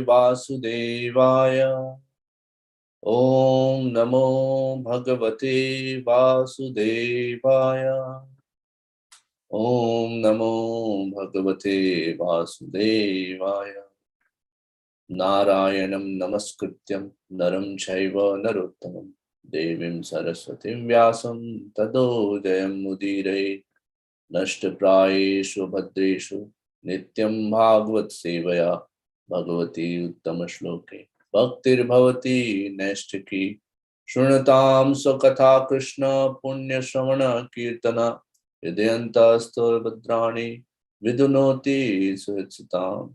वासुदेवाय। ओम नमो भगवते वासुदेवाय। ओम नमो भगवते वासुदेवाय। नारायणं नमस्कृत्यं नरं चैव नरोत्तमं देवीं सरस्वतीं व्यासं ततो जयमुदीरये। नष्टप्रायेषु भद्रेषु नित्यं भागवत सेवया भगवती उत्तम श्लोके भक्तिर्भवती नैष्ठिकी। शृणुतां स्वकथा कृष्ण पुण्यश्रवण कीर्तन हृदयन्तस्तुभद्राणि विदुनोति सुहृत्सुताम्।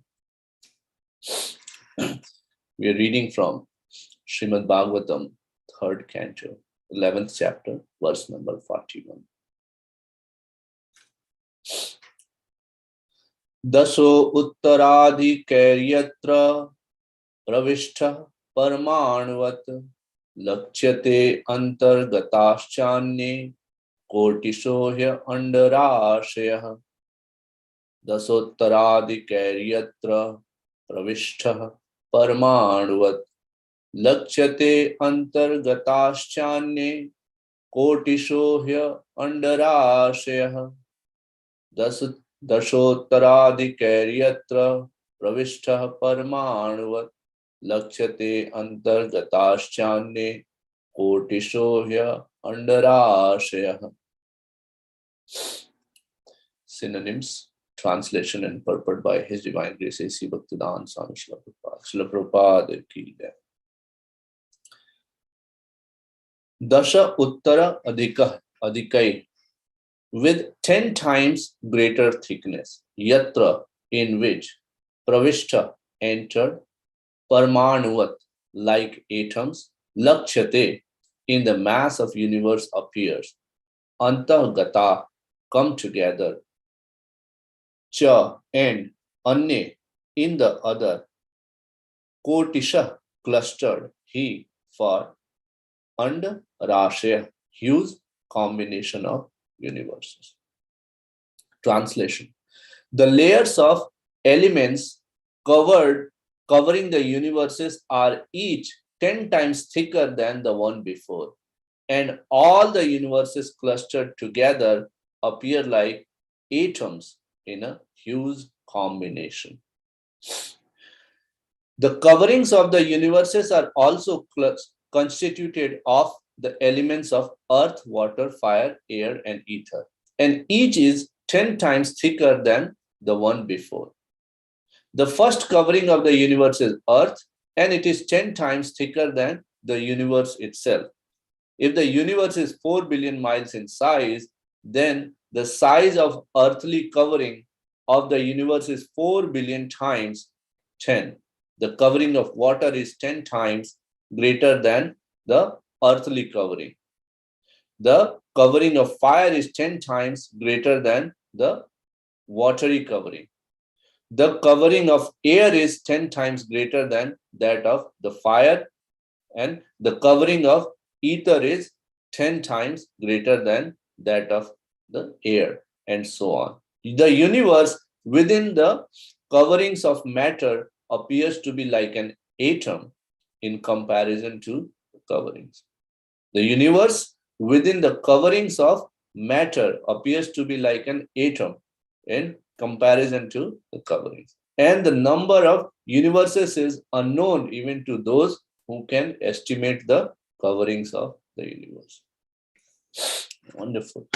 We are reading from Srimad Bhagavatam, third canto, 11th chapter, verse number 41. दशो उत्तराधिकैर्यत्र प्रविष्टः परमाणुवत् लक्ष्यते अन्तर्गताश्चान्ये कोटिशो ह्यण्डराशयः। दशोत्तराधिकैर्यत्र प्रविष्टः परमाणुवत् लक्ष्यते अन्तर्गताश्चान्ये कोटिशो ह्यण्डराशयः। दशोत्तराधिकैर्यत्र प्रविष्टः परमाणुवत् लक्ष्यते अन्तर्गताश्चान्ये कोटिशो ह्यण्डराशयः। Synonyms, translation and purport by His Divine Grace A.C. Bhaktivedanta Swami Srila Prabhupada. Srila Prabhupada ki jai. Dasha Uttara Adhikai, with 10 times greater thickness, yatra, in which, pravishta, entered, parmanuvat, like atoms, lakshate, in the mass of universe appears, antahgata, come together, cha, and anye, in the other, kotisha, clustered, he, for, and rashya, huge combination of universes. Translation: the layers of elements covering the universes are each 10 times thicker than the one before, and all the universes clustered together appear like atoms in a huge combination. The coverings of the universes are also constituted of the elements of earth, water, fire, air, and ether, and each is 10 times thicker than the one before. The first covering of the universe is earth, and it is 10 times thicker than the universe itself. If the universe is 4 billion miles in size, then the size of earthly covering of the universe is 4 billion times 10. The covering of water is 10 times greater than the earthly covering. The covering of fire is 10 times greater than the watery covering. The covering of air is 10 times greater than that of the fire, and the covering of ether is 10 times greater than that of the air, and so on. The universe within the coverings of matter appears to be like an atom in comparison to the coverings. The universe within the coverings of matter appears to be like an atom in comparison to the coverings. And the number of universes is unknown even to those who can estimate the coverings of the universe. Wonderful.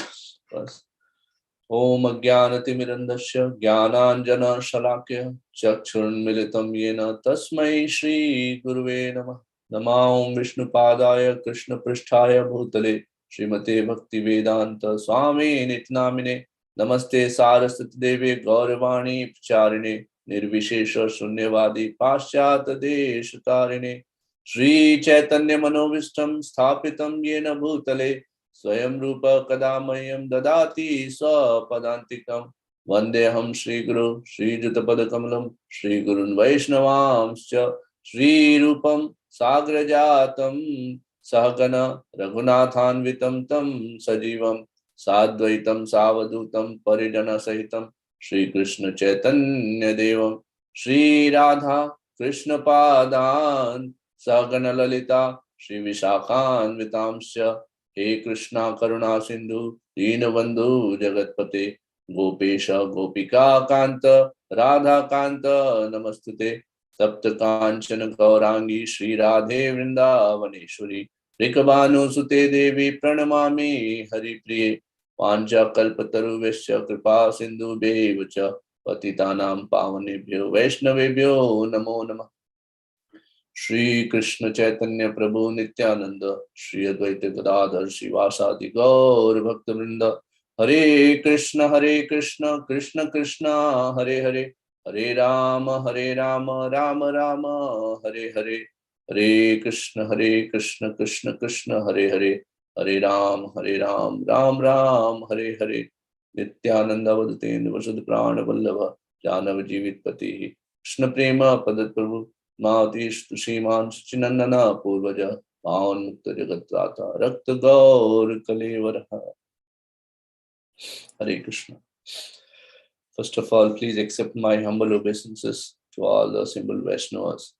Om Ajnanatimirandasya Jnananjana Shalakya Chakshurunmilitam Yena Tasmai Shri Guruve Namah. Namah Vishnupadaya Krishna Pristhaya Bhutale Srimate Bhaktivedanta Swami Nitnamine. Namaste Saraswati Devi Gauravani Pacharine Nirvishesha Shunyavadi Paschat Deshatarine Shri Chaitanya Manovistam Sthapitam Yena Bhutale Swayam Rupa Kadamayam Dadati Swapadantikam Vandeham Shri Guru Shri Jutapadakamalam Shri Gurun Vaishnavamscha Shri Rupam Sagrajatam Sahagana Raghunathanvitam Tam Sajivam Sadvaitam Savadutam Parijana Sahitam Shri Krishna Chaitanya Devam Shri Radha Krishna Padan Sagana Lalita Shri Vishakhan Vitamsya He Krishna Karuna Sindhu Dinabandhu Jagatpate Gopesha Gopika Kanta Radha Kanta Namastute Sapta Kanchana Gaurangi Shri Radhe Vrindavaneshwari Rikabanu Sute Devi Pranamami Hari Priye Pancha Kalpataruvesya Kripa Sindhu Bevacha Patitanam Pavanebhyo Vaishnavebhyo Namo Namah Shri Krishna Chaitanya Prabhu Nityananda Shri Advaita Gadadhar Shivasadi Gaur Bhakta Hare Krishna Krishna Krishna Hare Hare Hare Rama Rama Rama Hare Hare Hare Krishna Krishna Krishna Hare Hare Hare Ram Ram Ram Hare Hare Nityananda Vadatendra Vasud Prana Vallabha Janav Jivit Pati Krishna Prema Padat Prabhu Mautish Tushiman Chinandana Purvaja Pawan Mukta Jagatrata Rakta Gaur Kalevaraha. Hare Krishna. First of all, please accept my humble obeisances to all the simple Vaishnavas.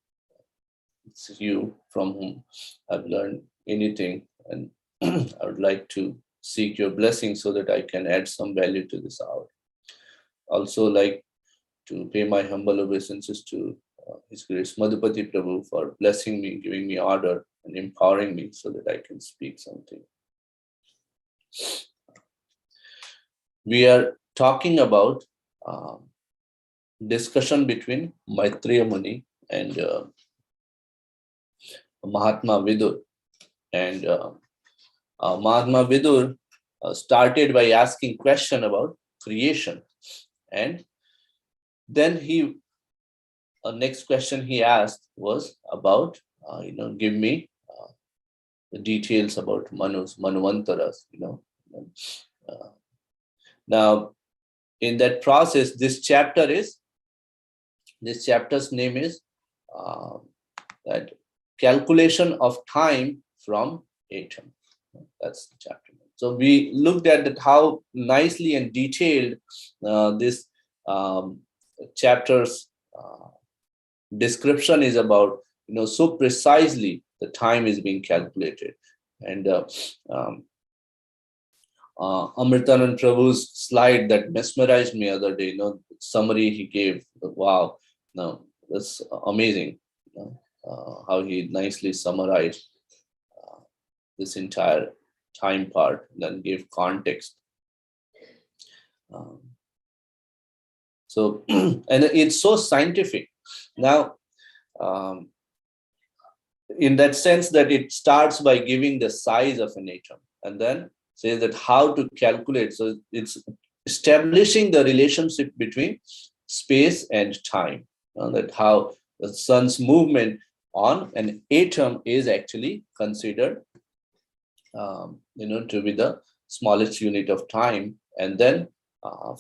It's you from whom I've learned anything, and I would like to seek your blessing so that I can add some value to this hour. Also like to pay my humble obeisances to His Grace Madhupati Prabhu for blessing me, giving me order and empowering me so that I can speak something. We are talking about discussion between Maitreya Muni and Mahatma Vidur. And Mahatma Vidur started by asking question about creation. And then next question he asked was about, give me the details about Manuvantaras, Now, in that process, this chapter's name is that calculation of time from atom. That's the chapter. So we looked at that how nicely and detailed this chapter's description is about, so precisely the time is being calculated. And Amritanand Prabhu's slide that mesmerized me other day, summary he gave, wow, no, that's amazing. How he nicely summarized this entire time part and then gave context. So, and it's so scientific. Now, in that sense that it starts by giving the size of an atom and then says that how to calculate. So it's establishing the relationship between space and time. That how the sun's movement on an atom is actually considered, to be the smallest unit of time. And then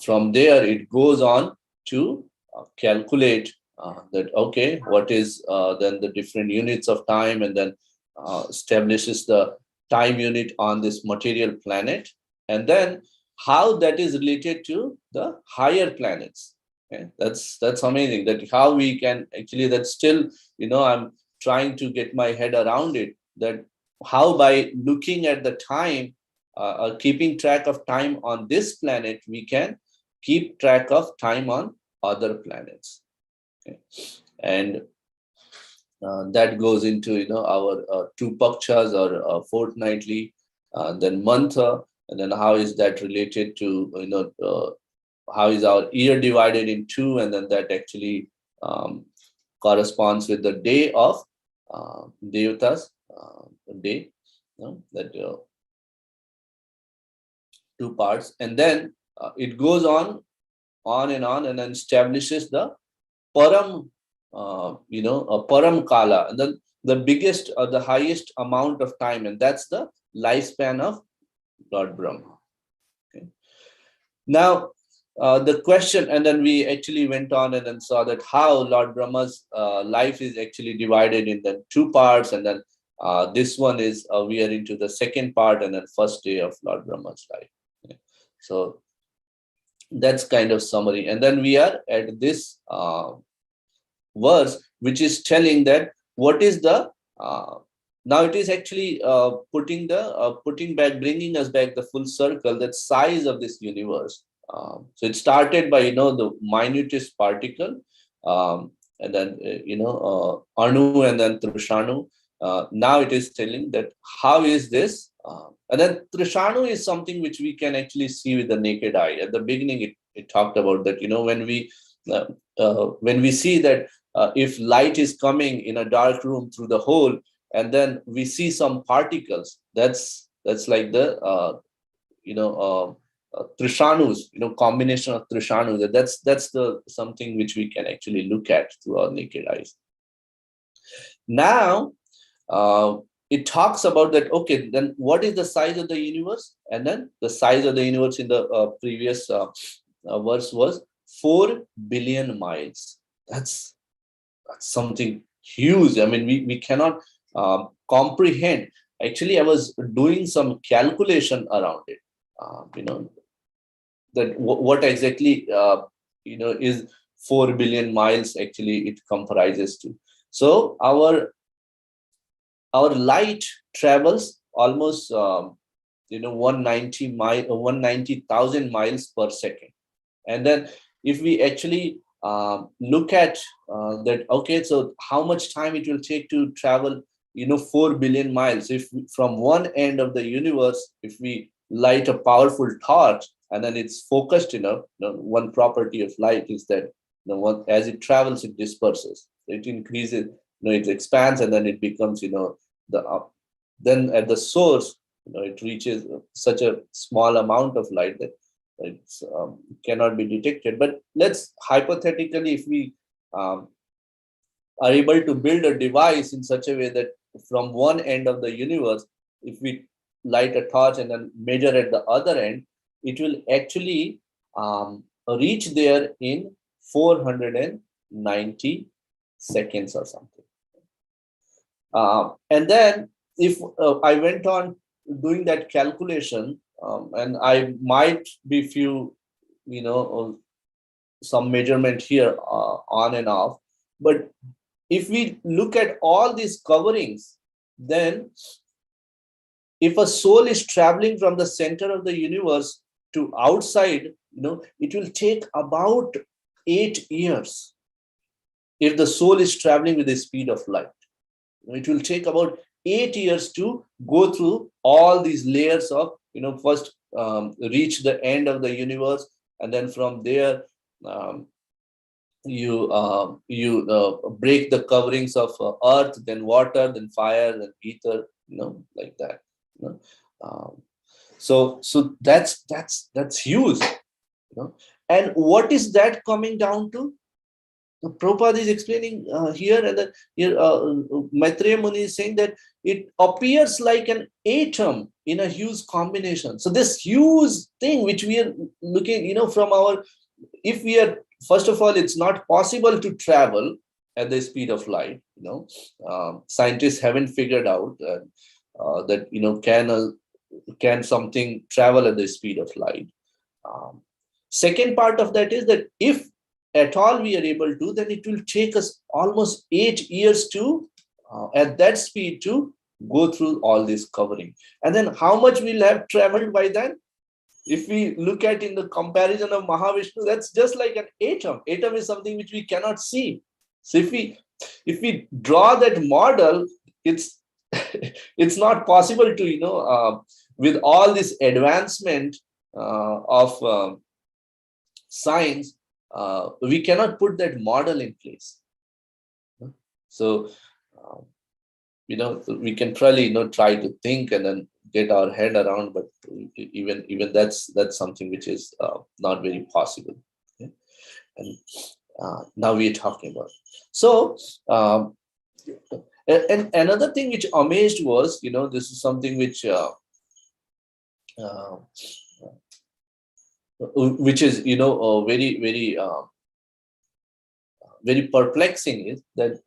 from there, it goes on to calculate that, okay, what is then the different units of time, and then establishes the time unit on this material planet, and then how that is related to the higher planets. Okay? That's amazing. That how we can actually, that's still, I'm trying to get my head around it, that how by looking at the time or keeping track of time on this planet, we can keep track of time on other planets. Okay? And that goes into our two pakshas or fortnightly, then mantha, and then how is that related to how is our year divided in two, and then that actually corresponds with the day of Devatas, day, that two parts, and then it goes on and then establishes the param, a param kala, and then the biggest or the highest amount of time, and that's the lifespan of Lord Brahma. Okay. Now, the question, and then we actually went on and then saw that how Lord Brahma's life is actually divided in the two parts, and then this one is we are into the second part, and then first day of Lord Brahma's life. Okay. So that's kind of summary, and then we are at this verse which is telling that what is the now it is actually bringing us back the full circle, that size of this universe. So it started by the minutest particle, and then Anu, and then Trishanu. Now it is telling that how is this, and then Trishanu is something which we can actually see with the naked eye. At the beginning, it talked about that when we see that if light is coming in a dark room through the hole, and then we see some particles, that's like the Trishanus, combination of Trishanus. That's the something which we can actually look at through our naked eyes. Now, it talks about that, okay, then what is the size of the universe? And then the size of the universe in the previous verse was 4 billion miles. That's something huge. I mean, we cannot comprehend. Actually, I was doing some calculation around it. That what exactly is 4 billion miles actually it comprises to. So our light travels almost 190,000 miles per second. And then if we actually look at that, okay, so how much time it will take to travel 4 billion miles, if from one end of the universe, if we light a powerful torch and then it's focused enough, one property of light is that as it travels, it disperses, it increases, it expands, and then it becomes then at the source, it reaches such a small amount of light that it cannot be detected. But let's hypothetically, if we are able to build a device in such a way that from one end of the universe, if we light a torch and then measure at the other end, it will actually reach there in 490 seconds or something. And then if I went on doing that calculation, and I might be few, some measurement here on and off, but if we look at all these coverings, then if a soul is traveling from the center of the universe to outside, it will take about 8 years. If the soul is traveling with the speed of light, it will take about 8 years to go through all these layers of, first reach the end of the universe, and then from there you break the coverings of earth, then water, then fire, then ether, like that. So that's huge. And what is that coming down to? Prabhupada is explaining here, and then here Maitreya Muni is saying that it appears like an atom in a huge combination. So this huge thing which we are looking, from our, if we are, first of all, it's not possible to travel at the speed of light. Scientists haven't figured out that can something travel at the speed of light. Second part of that is that if at all we are able to, then it will take us almost 8 years to at that speed to go through all this covering. And then how much we'll have traveled by then? If we look at in the comparison of Mahavishnu, that's just like an atom. Atom is something which we cannot see. So if we draw that model, it's it's not possible to, with all this advancement of science, we cannot put that model in place. So we can probably try to think and then get our head around, but even that's something which is not very possible. Okay? And now we are talking about. So and another thing which amazed was, this is something which is very very very perplexing, is that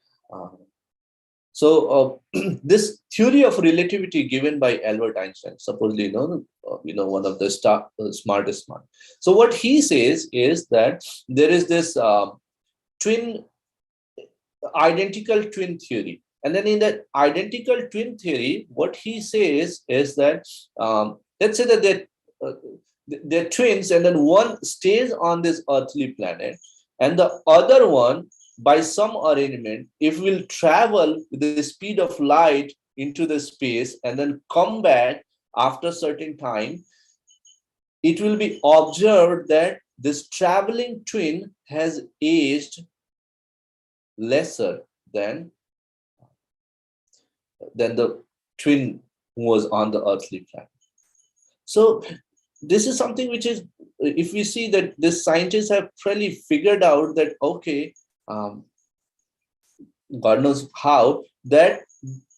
this theory of relativity given by Albert Einstein, supposedly one of the smartest man. So what he says is that there is this twin identical twin theory. And then in that identical twin theory, what he says is that let's say that they're twins, and then one stays on this earthly planet, and the other one, by some arrangement, if will travel with the speed of light into the space and then come back after certain time, it will be observed that this traveling twin has aged lesser than the twin who was on the earthly planet. So this is something which is, if we see that the scientists have really figured out that, okay, um, God knows how, that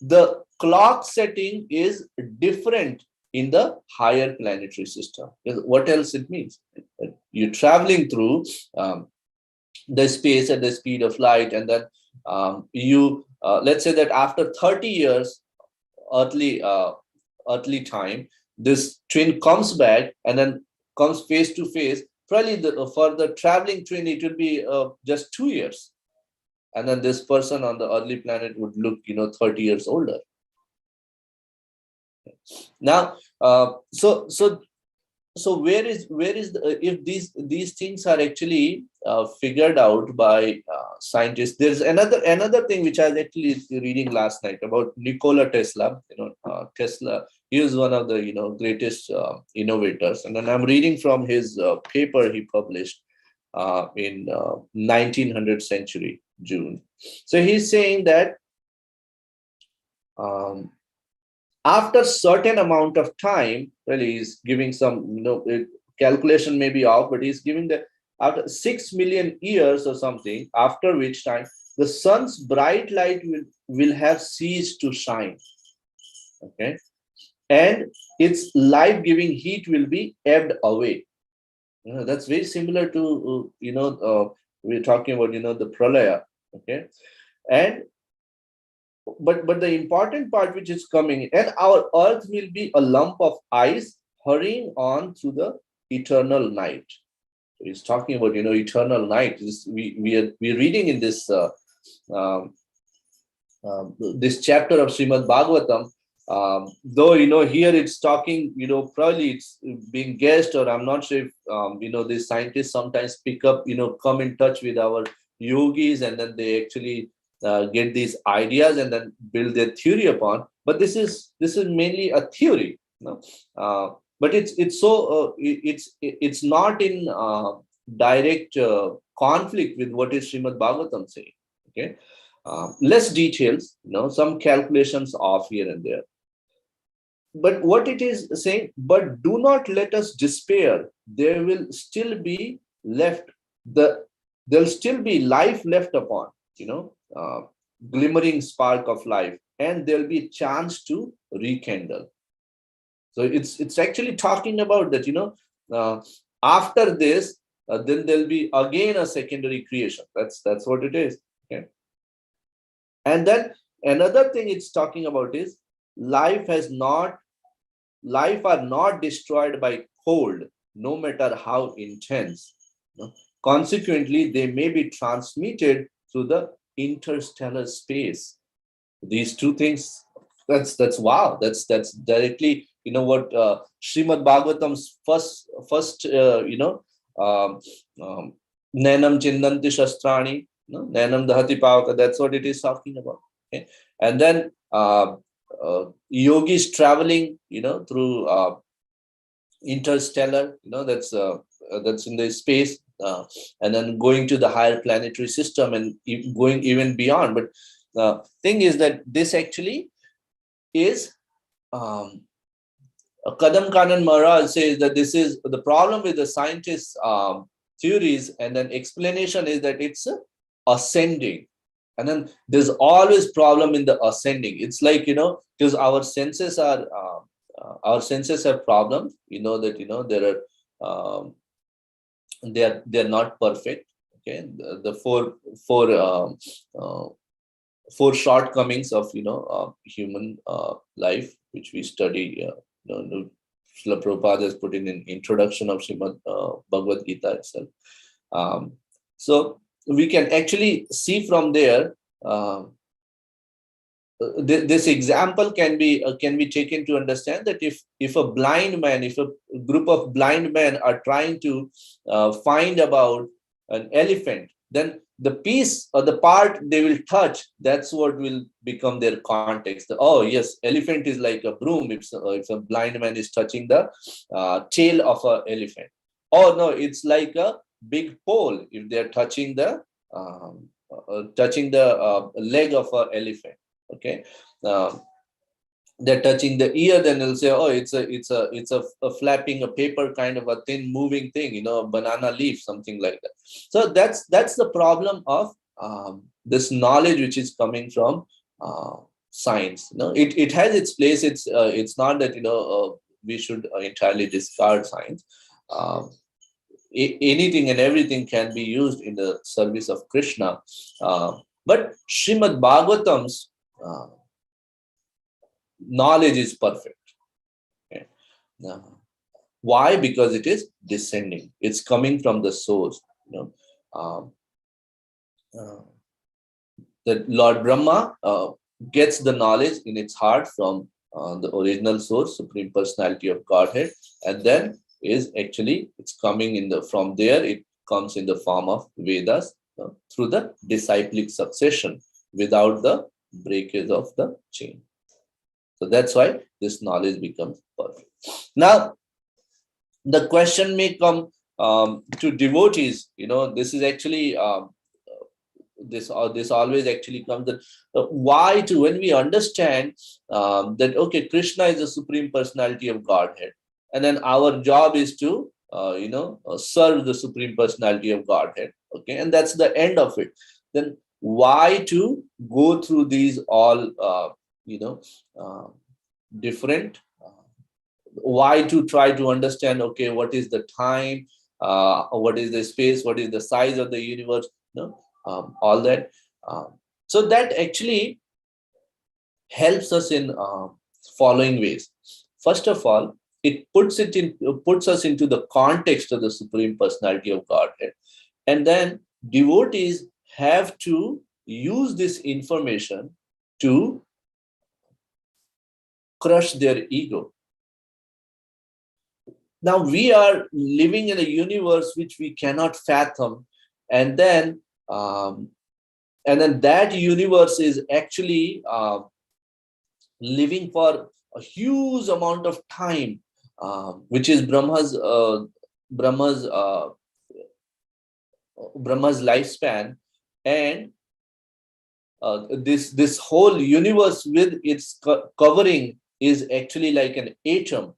the clock setting is different in the higher planetary system. What else it means? You're traveling through the space at the speed of light, and then let's say that after 30 years earthly time, this twin comes back and then comes face to face. Probably for the traveling twin, it will be just 2 years, and then this person on the earthly planet would look 30 years older. Now so where is if these things are actually figured out by scientists. There's another thing which I was actually reading last night about Nikola Tesla. Tesla, he is one of the greatest innovators, and then I'm reading from his paper he published in 1900 century June. So he's saying that after certain amount of time, really he's giving some, calculation may be off, but he's giving that after 6 million years or something, after which time the sun's bright light will have ceased to shine. Okay. And its life-giving heat will be ebbed away. That's very similar to, we're talking about, the pralaya. Okay. And but the important part which is coming, and our earth will be a lump of ice hurrying on through the eternal night. So he's talking about eternal night. We're reading in this this chapter of Srimad Bhagavatam. Though here it's talking, probably it's being guessed, or I'm not sure if these scientists sometimes pick up, come in touch with our yogis, and then they actually get these ideas and then build their theory upon. But this is mainly a theory, but it's not in direct conflict with what is Srimad Bhagavatam saying. Okay, less details, some calculations off here and there. But what it is saying, but do not let us despair. There will still be there'll still be life left upon, glimmering spark of life, and there'll be a chance to rekindle. So it's actually talking about that, after this, then there'll be again a secondary creation. That's what it is. Okay. And then another thing it's talking about is life are not destroyed by cold, no matter how intense. Consequently, they may be transmitted through the interstellar space. These two things, that's wow. That's directly what Srimad Bhagavatam's first Nanam Chindanti Shastrani, Nanam Dahati Pavaka. That's what it is talking about. Okay? And then yogis traveling, through interstellar, that's in the space, and then going to the higher planetary system and going even beyond. But the thing is that this actually is Kadam Kanan Maharaj says that this is the problem with the scientists' theories, and then explanation is that it's ascending. And then there's always problem in the ascending. It's like, because our senses have problems, that there are they're not perfect. Okay, the four shortcomings of human life, which we study. Srila Prabhupada has put in an introduction of Srimad Bhagavad Gita itself. So we can actually see from there this example can be taken to understand that if a blind man, if a group of blind men are trying to find about an elephant, then the piece or the part they will touch, that's what will become their context. Oh yes, elephant is like a broom if a blind man is touching the tail of an elephant. Oh no, it's like a big pole if they're touching the leg of an elephant. Okay, they're touching the ear, then they'll say, oh, it's a flapping a paper kind of a thin moving thing, a banana leaf, something like that. So that's the problem of this knowledge which is coming from science. It has its place. It's not that we should entirely discard science. Anything and everything can be used in the service of Krishna, but Srimad Bhagavatam's knowledge is perfect. Okay. Why? Because it is descending. It's coming from the source. The Lord Brahma gets the knowledge in its heart from the original source, Supreme Personality of Godhead, and then it's coming from there. It comes in the form of Vedas through the disciplic succession without the breakage of the chain. So that's why this knowledge becomes perfect. Now, the question may come to devotees. This is actually this always actually comes that when we understand that okay, Krishna is the Supreme Personality of Godhead, and then our job is to serve the Supreme Personality of Godhead. Okay, and that's the end of it. Then why to go through these all different, why to try to understand, okay, what is the time, what is the space, what is the size of the universe, all that. So that actually helps us in following ways. First of all, it puts us into the context of the Supreme Personality of Godhead, and then devotees have to use this information to crush their ego. Now we are living in a universe which we cannot fathom, and then that universe is actually living for a huge amount of time, which is Brahma's lifespan, and this whole universe with its covering is actually like an atom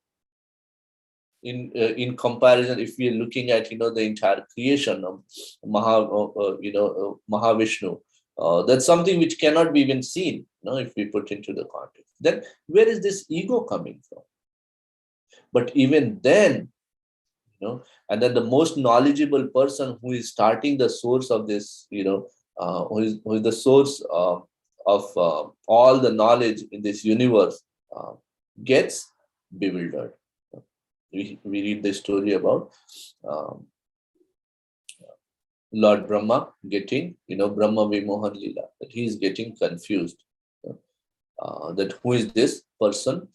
in comparison. If we are looking at the entire creation of Mahavishnu, that's something which cannot be even seen if we put into the context. Then where is this ego coming from? But even then, and then the most knowledgeable person who is starting the source of this, who is the source of all the knowledge in this universe, gets bewildered. We read the story about Lord Brahma getting, Brahma Vimohan Lila, that he is getting confused. That who is this person?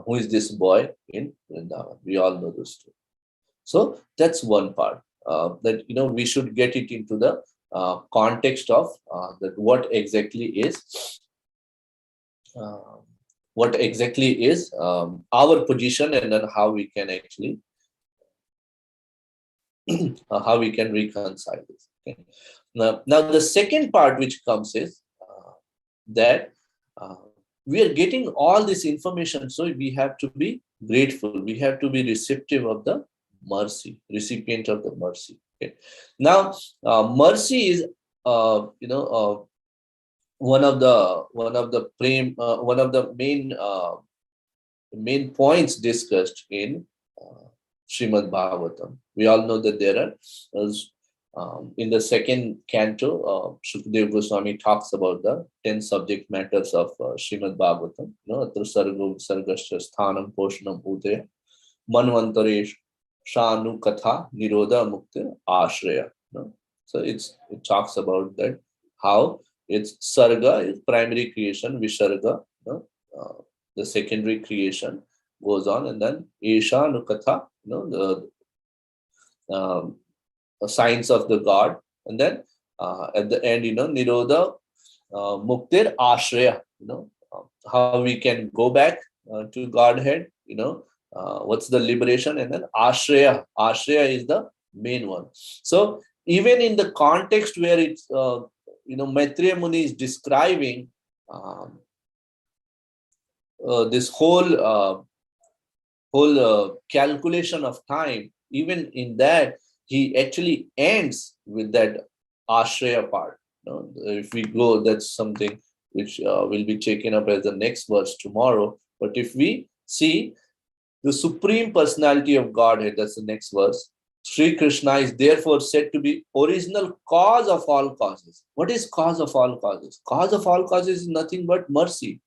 Who is this boy in Vrindavan? We all know the story. So that's one part. That we should get it into the context of that what exactly is our position, and then how we can actually how we can reconcile this. Okay? Now the second part which comes is that we are getting all this information, so we have to be grateful. We have to be receptive of the mercy, recipient of the mercy. Okay? Now mercy is one of the main points discussed in Srimad Bhagavatam. We all know that there are in the second canto, Shukdev Goswami talks about the 10 subject matters of Srimad Bhagavatam. Atra sargo sargasya sthanam poshanam udaya manvantare shanu katha nirodha mukti ashraya. So it talks about that how It's Sarga is primary creation, Visarga, the secondary creation goes on, and then Isha Nukatha, um, signs of the God, and then at the end, Nirodha Muktir Ashraya, how we can go back to Godhead, what's the liberation, and then Ashraya is the main one. So even in the context where it's, Maitreya Muni is describing um, this whole calculation of time, even in that, he actually ends with that Ashraya part. If we go, that's something which will be taken up as the next verse tomorrow. But if we see the Supreme Personality of Godhead, that's the next verse. Sri Krishna is therefore said to be original cause of all causes. What is cause of all causes? Cause of all causes is nothing but mercy.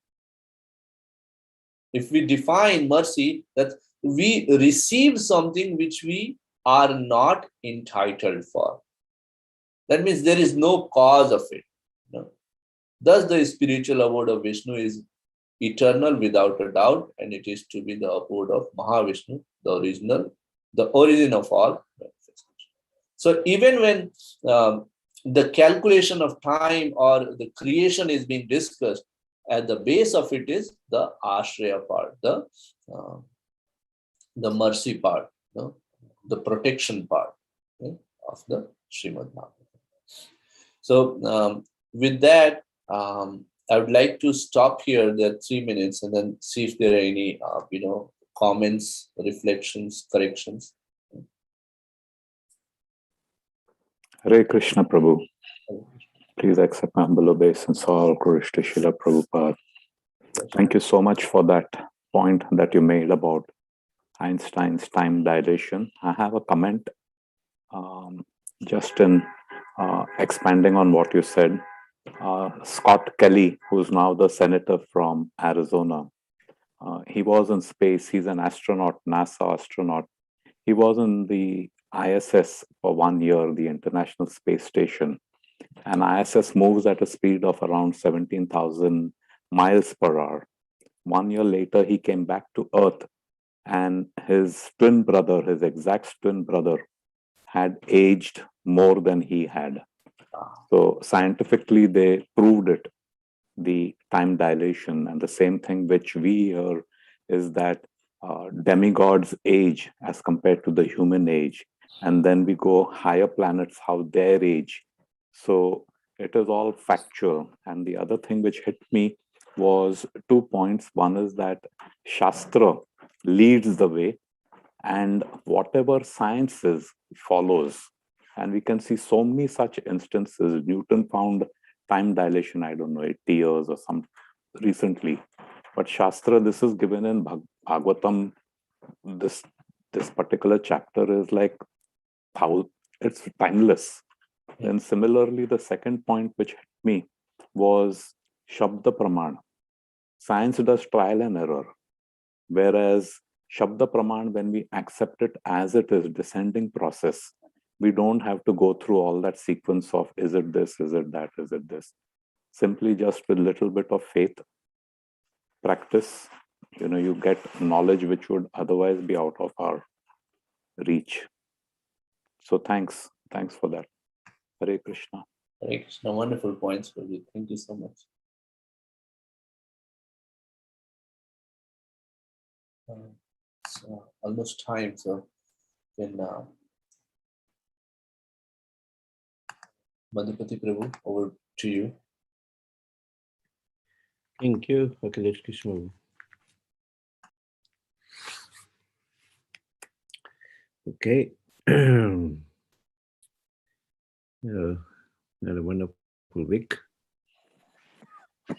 If we define mercy, that we receive something which we are not entitled for. That means there is no cause of it. Thus, the spiritual abode of Vishnu is eternal without a doubt, and it is to be the abode of Mahavishnu, the origin of all manifestation. So even when the calculation of time or the creation is being discussed, at the base of it is the Ashraya part, the mercy part, the protection part of the Srimad Bhagavatam. So with that, I would like to stop here. There are 3 minutes, and then see if there are any, comments, reflections, corrections. Hare Krishna Prabhu. Please accept my humble obeisance. All glories to Srila Prabhupada. Thank you so much for that point that you made about Einstein's time dilation. I have a comment just in expanding on what you said. Scott Kelly, who's now the senator from Arizona, he was in space. He's an astronaut, NASA astronaut. He was in the ISS for 1 year, the International Space Station. And ISS moves at a speed of around 17,000 miles per hour. 1 year later, he came back to Earth, and his twin brother, his exact twin brother, had aged more than he had. So scientifically, they proved it, the time dilation. And the same thing which we hear is that demigods age as compared to the human age. And then we go higher planets, how their age. So it is all factual. And the other thing which hit me was 2 points. One is that Shastra leads the way, and whatever science is follows. And we can see so many such instances. Newton found time dilation, I don't know, 80 years or some recently. But Shastra, this is given in Bhagavatam. This particular chapter is like, it's timeless. And similarly, the second point which hit me was Shabda Praman. Science does trial and error, whereas Shabda Praman, when we accept it as it is, descending process, we don't have to go through all that sequence of is it this, is it that, is it this. Simply just with little bit of faith, practice, you get knowledge which would otherwise be out of our reach. So thanks for that. Hare Krishna. Hare Krishna. Wonderful points for you. Thank you so much. It's almost time, so then Madhupati Prabhu, over to you. Thank you, Akhilesh Krsna. Okay. Had a wonderful week. I'd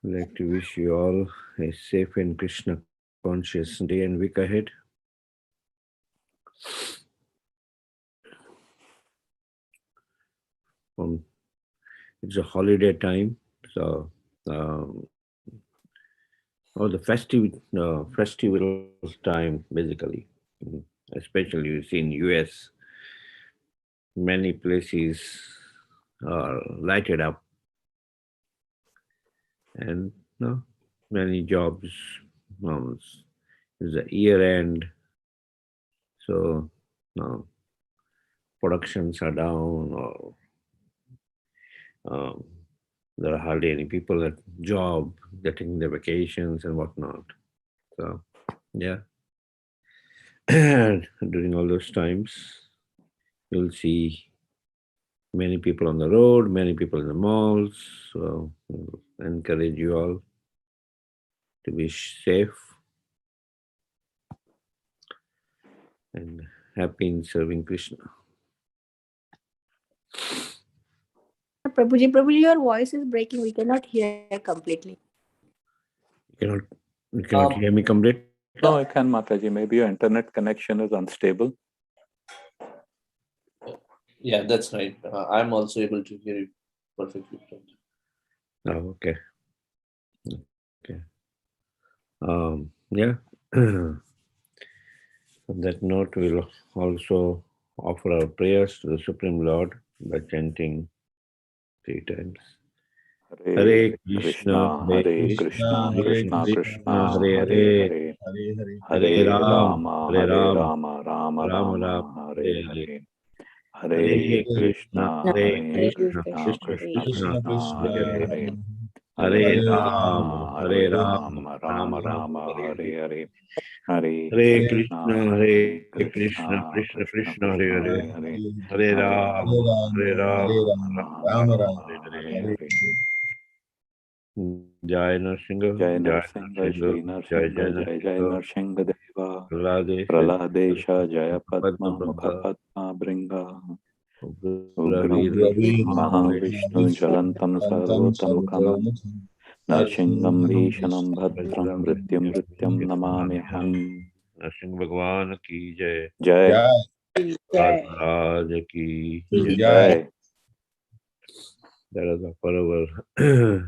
like to wish you all a safe and Krishna conscious day and week ahead. It's a holiday time, so the festival time basically, especially you see in US, many places are lighted up and no, many jobs. It's the year end, so no, productions are down, or um, there are hardly any people at job getting their vacations and whatnot. So yeah, during all those times, you'll see many people on the road, many people in the malls. So I encourage you all to be safe and happy in serving Krishna. Prabhuji, your voice is breaking. We cannot hear completely. You cannot Um, hear me completely. No, I can, Mataji. Maybe your internet connection is unstable. yeah, that's right. I'm also able to hear you perfectly. Oh, okay. Okay. Yeah. On that note, we'll also offer our prayers to the Supreme Lord by chanting 3 times. Hare Krishna, Hare Krishna, Krishna Krishna, Hare Hare, Hare Rama, Hare Rama, Rama Rama, Hare Hare. Hare Krishna, Hare Krishna, Krishna Krishna, Hare Hare. Hare Rama, Hare Rama, Rama Rama, Hare Hare. Hare Hare Krishna, Krishna, Hare Hare Krishna, Krishna, Krishna Krishna Krishna, Hare Krishna, Hare. Hare Hare. Hare Hare Rama, Rama, Hare Rama, Hare Rama Rama, Rama, Rama Hare Rama, Hare. Hare Hare. Jai Narsingha, Jai Jai Narsingha, Narsingha, Shri Jai Narsingha, Jai Jai Jai Narsingha, Narsingha Deva. Praladesha, Praladesha, Jaya Padma Padma, Mukha Banga, Padma, Bringa. Ugravira, Ugram Mahavishnu, Jalantam Sarvotamukam. Narsingam Bhishanam Bhadram, Mrityum Mrityum Namamiham. Narsingh Bhagwan ki Jai, Jai, Raj ki Jai. Jai. That is for our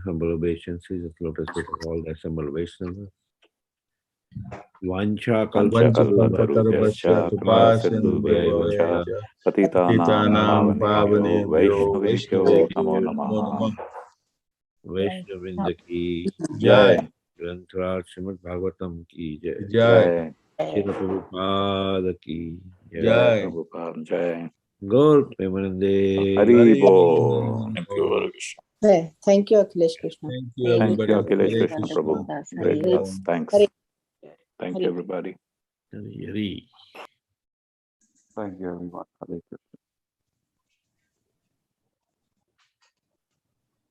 humble obeisances at lotus feet of all the assembled Vaishnavas. Vancha Vancha kalpatarubhyascha kalpatarubhyascha kripa sindhubhya cha patitanam pavanebhyo vaishnavebhyo namo namaha. Vaishnavrinda ki Jai, Granthrat Srimad Bhagavatam ki Jai. Jai, Srila Prabhupada ki Jai Jai. Prabhupada, Jai. Gaur Premanande. Hari Bo. Thank you, Hare Krishna. Thank you, Akhilesh Krishna. Thank you, Hare Thank you, everybody. Akhilesh Hare Krishna Krishna. Prabhu. Das, Great Hare thoughts. Thanks. Hare Thank Hare you, everybody. Hari. Thank you, everyone. Hare Krishna.